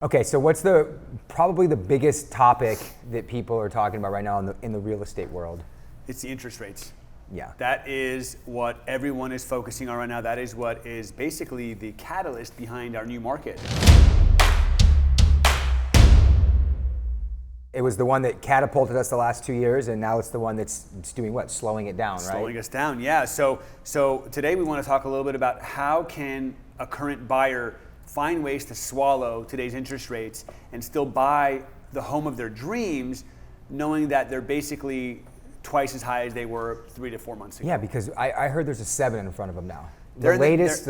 Okay, so what's probably the biggest topic that people are talking about right now in the real estate world? It's the interest rates. Yeah. That is what everyone is focusing on right now. That is what is basically the catalyst behind our new market. It was the one that catapulted us the last 2 years, and now it's the one that's doing what? Slowing it down, right? Slowing us down, yeah. So today we want to talk a little bit about how can a current buyer find ways to swallow today's interest rates and still buy the home of their dreams, knowing that they're basically twice as high as they were 3 to 4 months ago. Yeah, because I heard there's a 7 in front of them now. The latest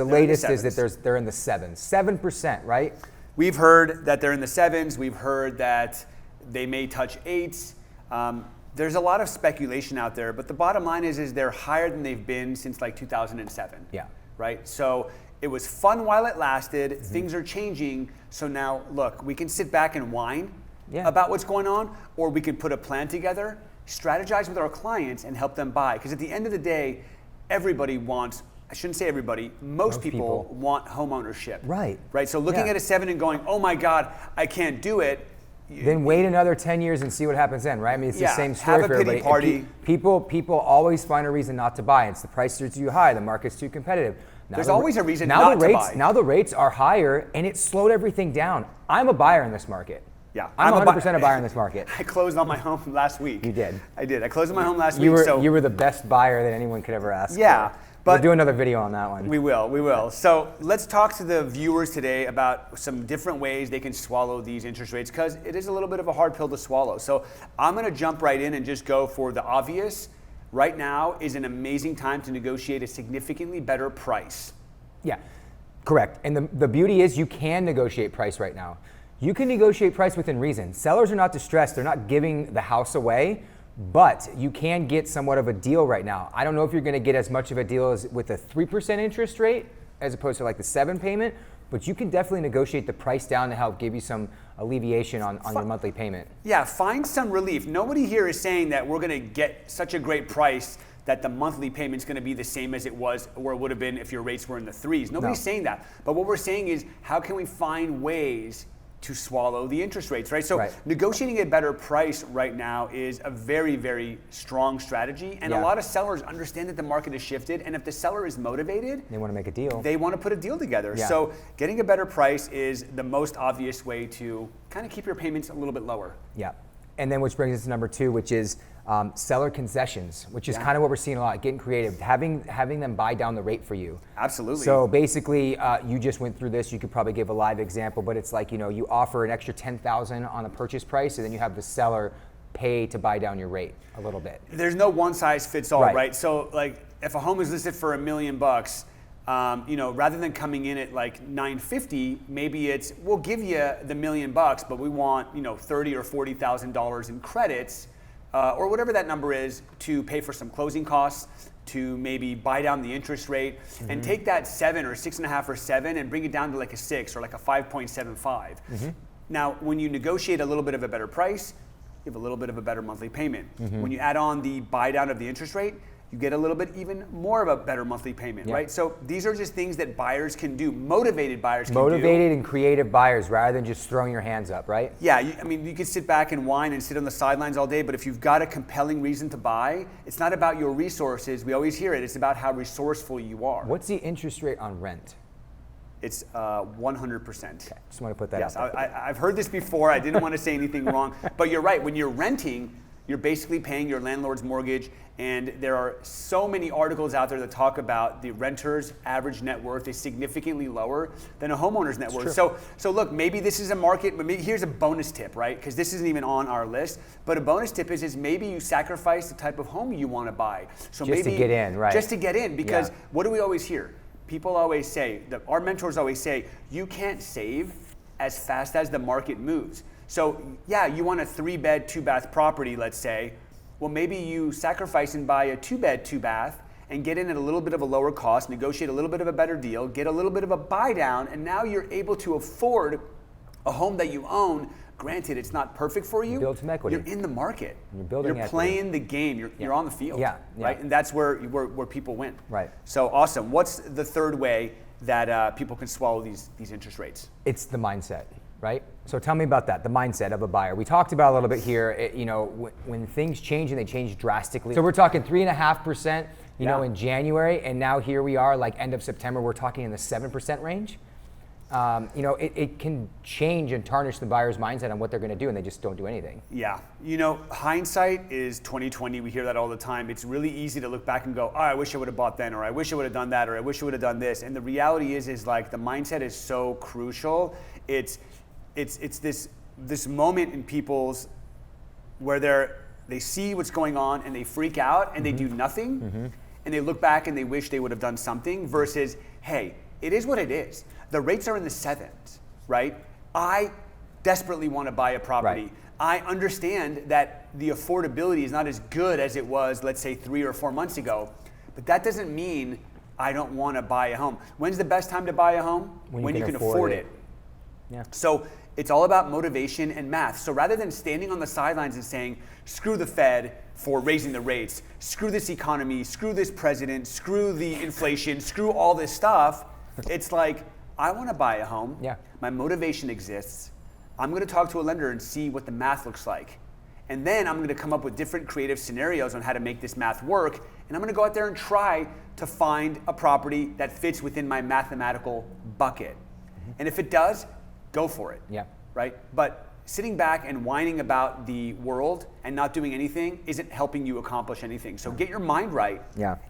is that they're in the 7s. 7%, right? We've heard that they're in the 7s. We've heard that they may touch 8s. There's a lot of speculation out there, but the bottom line is they're higher than they've been since like 2007. Yeah. Right? So it was fun while it lasted. Mm-hmm. Things are changing. So now, look, we can sit back and whine about what's going on, or we can put a plan together, strategize with our clients, and help them buy. Because at the end of the day, everybody wants, I shouldn't say everybody, most people want home ownership. Right. Right? So looking at a 7 and going, oh my God, I can't do it. Then wait another 10 years and see what happens then, right? I mean, it's the same story for everybody. Have a pity party. People always find a reason not to buy. It's the prices are too high, the market's too competitive. There's always a reason not to buy. Now the rates are higher, and it slowed everything down. I'm a buyer in this market. Yeah, I'm 100% a buyer in this market. I closed on my home last week. You did. I did. I closed on my home last week. You were the best buyer that anyone could ever ask for. But we'll do another video on that one. We will. So let's talk to the viewers today about some different ways they can swallow these interest rates, because it is a little bit of a hard pill to swallow. So I'm going to jump right in and just go for the obvious. Right now is an amazing time to negotiate a significantly better price. Yeah, correct. And the beauty is you can negotiate price right now. You can negotiate price within reason. Sellers are not distressed. They're not giving the house away, but you can get somewhat of a deal right now. I don't know if you're going to get as much of a deal as with a 3% interest rate as opposed to like the 7 payment, but you can definitely negotiate the price down to help give you some alleviation on your monthly payment. Yeah, find some relief. Nobody here is saying that we're going to get such a great price that the monthly payment's going to be the same as it was or it would have been if your rates were in the 3s. Nobody's saying that. But what we're saying is, how can we find ways to swallow the interest rates, right? So negotiating a better price right now is a very, very strong strategy. And a lot of sellers understand that the market has shifted. And if the seller is motivated, they want to make a deal. They want to put a deal together. Yeah. So getting a better price is the most obvious way to kind of keep your payments a little bit lower. Yeah. And then which brings us to number 2, which is seller concessions, which is kind of what we're seeing a lot, getting creative, having them buy down the rate for you. Absolutely. So basically, you just went through this. You could probably give a live example, but it's like, you offer an extra $10,000 on a purchase price, and then you have the seller pay to buy down your rate a little bit. There's no one size fits all, right? So like if a home is listed for $1 million, rather than coming in at like $950, maybe it's, we'll give you the $1 million, but we want, $30,000 or $40,000 in credits, or whatever that number is, to pay for some closing costs, to maybe buy down the interest rate, and take that 7 or 6.5 or 7 and bring it down to like a 6 or like a 5.75. Now, when you negotiate a little bit of a better price, you have a little bit of a better monthly payment. When you add on the buy down of the interest rate, you get a little bit even more of a better monthly payment, right? So these are just things that buyers can do, motivated buyers can do. Motivated and creative buyers rather than just throwing your hands up, right? Yeah, you can sit back and whine and sit on the sidelines all day, but if you've got a compelling reason to buy, it's not about your resources. We always hear it. It's about how resourceful you are. What's the interest rate on rent? It's 100%. Okay, just want to put that out there. I've heard this before. I didn't want to say anything wrong, but you're right. When you're renting, you're basically paying your landlord's mortgage, and there are so many articles out there that talk about the renter's average net worth is significantly lower than a homeowner's net worth. So look, maybe this is a market, but maybe here's a bonus tip, right? Because this isn't even on our list, but a bonus tip is maybe you sacrifice the type of home you want to buy. So just to get in, right? Just to get in, because what do we always hear? People always say, our mentors always say, you can't save as fast as the market moves. So yeah, you want a 3-bed, 2-bath property, let's say. Well, maybe you sacrifice and buy a 2-bed, 2-bath and get in at a little bit of a lower cost, negotiate a little bit of a better deal, get a little bit of a buy down, and now you're able to afford a home that you own. Granted, it's not perfect for you. Build some equity. You're in the market. You're building You're playing the game. You're on the field. Right? And that's where people win. Right. So awesome. What's the third way that people can swallow these interest rates? It's the mindset. right? So tell me about that, the mindset of a buyer. We talked about it a little bit here, when things change and they change drastically. So we're talking 3.5%, in January, and now here we are, like end of September, we're talking in the 7% range. It can change and tarnish the buyer's mindset on what they're going to do, and they just don't do anything. Yeah, hindsight is 20/20. We hear that all the time. It's really easy to look back and go, "Oh, I wish I would have bought then," or "I wish I would have done that," or "I wish I would have done this." And the reality is like the mindset is so crucial. It's this moment in people's where they see what's going on and they freak out and they do nothing, and they look back and they wish they would have done something. Versus, hey, it is what it is. The rates are in the 7s, right? I desperately want to buy a property. Right. I understand that the affordability is not as good as it was, let's say 3 or 4 months ago, but that doesn't mean I don't want to buy a home. When's the best time to buy a home? When you can afford it. Yeah. So it's all about motivation and math. So rather than standing on the sidelines and saying, screw the Fed for raising the rates, screw this economy, screw this president, screw the inflation, screw all this stuff, it's like, I want to buy a home. Yeah. My motivation exists. I'm going to talk to a lender and see what the math looks like. And then I'm going to come up with different creative scenarios on how to make this math work. And I'm going to go out there and try to find a property that fits within my mathematical bucket. And if it does, go for it. Yeah. Right? But sitting back and whining about the world and not doing anything isn't helping you accomplish anything. So get your mind right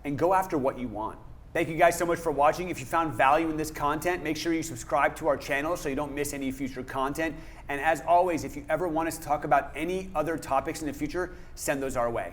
and go after what you want. Thank you guys so much for watching. If you found value in this content, make sure you subscribe to our channel so you don't miss any future content. And as always, if you ever want us to talk about any other topics in the future, send those our way.